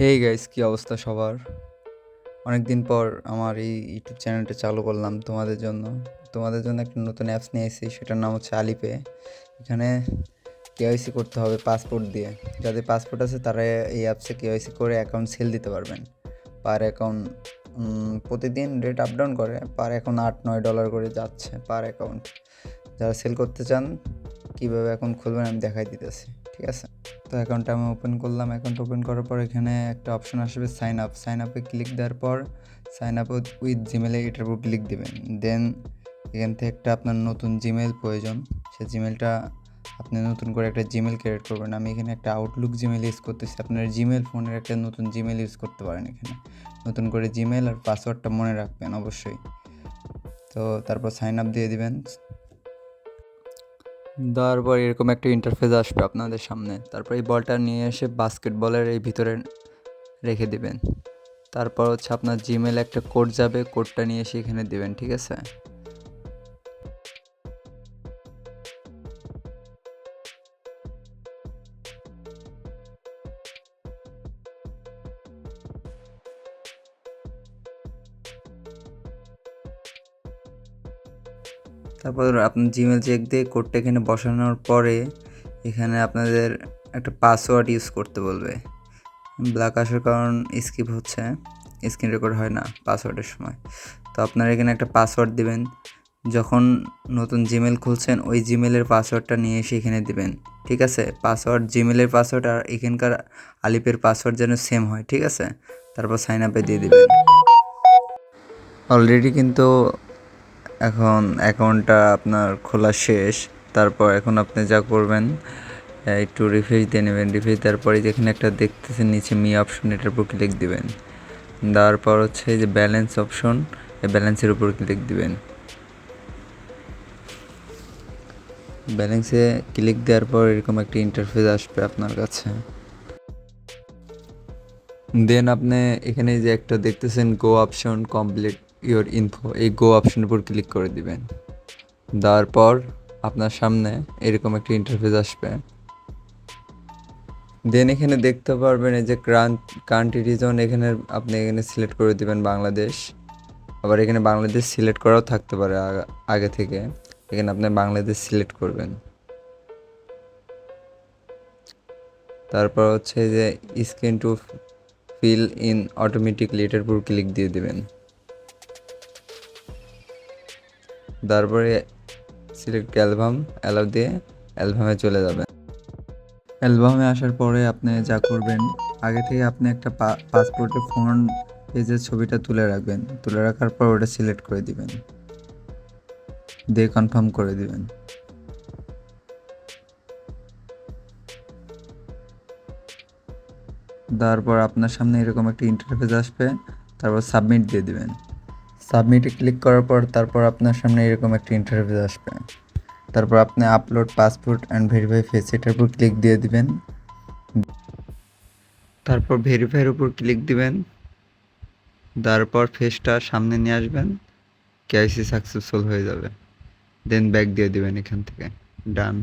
Hey guys, কি অবস্থা সবার? অনেকদিন পর আমার এই ইউটিউব চ্যানেলটা চালু করলাম তোমাদের জন্য একটা নতুন অ্যাপস নিয়ে এসেছি, সেটার নাম হচ্ছে আলিপে। এখানে কেওয়াইসি করতে হবে পাসপোর্ট দিয়ে। যাদের পাসপোর্ট আছে তারা এই অ্যাপসে কেওয়াইসি করে অ্যাকাউন্ট সেল দিতে পারবেন। পার অ্যাকাউন্ট প্রতিদিন রেট আপ ডাউন করে, পার অ্যাকাউন্ট $8-9 করে যাচ্ছে পার অ্যাকাউন্ট। যারা সেল করতে চান, কীভাবে অ্যাকাউন্ট খুলবেন আমি দেখাই দিতেছি, ঠিক আছে? তো অ্যাকাউন্টটা আমি ওপেন করলাম। অ্যাকাউন্ট ওপেন করার পর এখানে একটা অপশন আসবে সাইন আপে ক্লিক দেওয়ার পর সাইন আপ উইথ জিমেলে এটার উপর ক্লিক দেবেন। দেন এখান থেকে একটা আপনার নতুন জিমেল প্রয়োজন। সেই জিমেলটা আপনি নতুন করে একটা জিমেল ক্রিয়েট করবেন। আমি এখানে একটা আউটলুক জিমেল ইউজ করতেছি। আপনার জিমেল ফোনের একটা নতুন জিমেল ইউজ করতে পারেন। এখানে নতুন করে জিমেল আর পাসওয়ার্ডটা মনে রাখবেন অবশ্যই। তো তারপর সাইন আপ দিয়ে দিবেন। দেওয়ার পর এরকম একটা ইন্টারফেস আসবে আপনাদের সামনে। তারপর এই বলটা নিয়ে এসে বাস্কেটবলের এই ভিতরে রেখে দিবেন। তারপর হচ্ছে আপনার জিমেলে একটা কোড যাবে, কোডটা নিয়ে এসে এখানে দিবেন, ঠিক আছে? তারপর আপনার জিমেল চেক দিয়ে কোডটা এখানে বসানোর পরে এখানে আপনাদের একটা পাসওয়ার্ড ইউজ করতে বলবে। ব্ল্যাক আসার কারণ স্কিপ হচ্ছে, স্ক্রিন রেকর্ড হয় না পাসওয়ার্ডের সময়। তো আপনারা এখানে একটা পাসওয়ার্ড দিবেন। যখন নতুন জিমেল খুলছেন ওই জিমেলের পাসওয়ার্ডটা নিয়ে এসে এখানে দিবেন, ঠিক আছে? পাসওয়ার্ড, জিমেলের পাসওয়ার্ড আর এখানকার আলিপের পাসওয়ার্ড যেন সেম হয়, ঠিক আছে? তারপর সাইন আপে দিয়ে দিবেন। অলরেডি কিন্তু এখন অ্যাকাউন্টটা আপনার খোলা শেষ। তারপর এখন আপনি যা করবেন, একটু রিফ্রেশ দিয়ে নেবেন। রিফ্রেশ দেওয়ার পরে যেখানে একটা দেখতেছেন নিচে মি অপশন, এটার উপর ক্লিক দিবেন। দেওয়ার পর হচ্ছে যে ব্যালেন্স অপশন, এই ব্যালেন্সের উপর ক্লিক দিবেন। ব্যালেন্সে ক্লিক দেওয়ার পর এরকম একটা ইন্টারফেস আসবে আপনার কাছে। দেন আপনি এখানে যে একটা দেখতেছেন গো অপশন, কমপ্লিট ইওর ইনফো, এই গো অপশনের উপর ক্লিক করে দিবেন। দেওয়ার পর আপনার সামনে এরকম একটা ইন্টারফেস আসবে। দেন এখানে দেখতে পারবেন এই যে কান্ট্রি রিজন, এখানে আপনি এখানে সিলেক্ট করে দিবেন বাংলাদেশ। আবার এখানে বাংলাদেশ সিলেক্ট করাও থাকতে পারে আগে থেকে। এখানে আপনি বাংলাদেশ সিলেক্ট করবেন। তারপর হচ্ছে যে screen to fill in automatically, এটার উপর ক্লিক দিয়ে দিবেন। তারপরে সিলেক্ট অ্যালবাম, অ্যালাউ দিয়ে অ্যালবামে চলে যাবেন। অ্যালবামে আসার পরে আপনি যা করবেন, আগে থেকে আপনি একটা পাসপোর্টের ফ্রন্ট পেজের ছবিটা তুলে রাখবেন। তুলে রাখার পর ওটা সিলেক্ট করে দিবেন, দিয়ে কনফার্ম করে দিবেন। তারপর আপনার সামনে এরকম একটা ইন্টারফেস আসবে। তারপর সাবমিট দিয়ে দিবেন। সাবমিটে ক্লিক করার পর তারপর আপনার সামনে এরকম একটা ইন্টারফেস আসবে। তারপর আপনি upload passport and verify face, এটার উপর ক্লিক দিয়ে দিবেন। তারপর ভেরিফাইয়ের উপর ক্লিক দিবেন। তারপর ফেসটা সামনে নিয়ে আসবেন, কেওয়াইসি সাকসেসফুল হয়ে যাবে। দেন ব্যাক দিয়ে দিবেন এখান থেকে। ডান।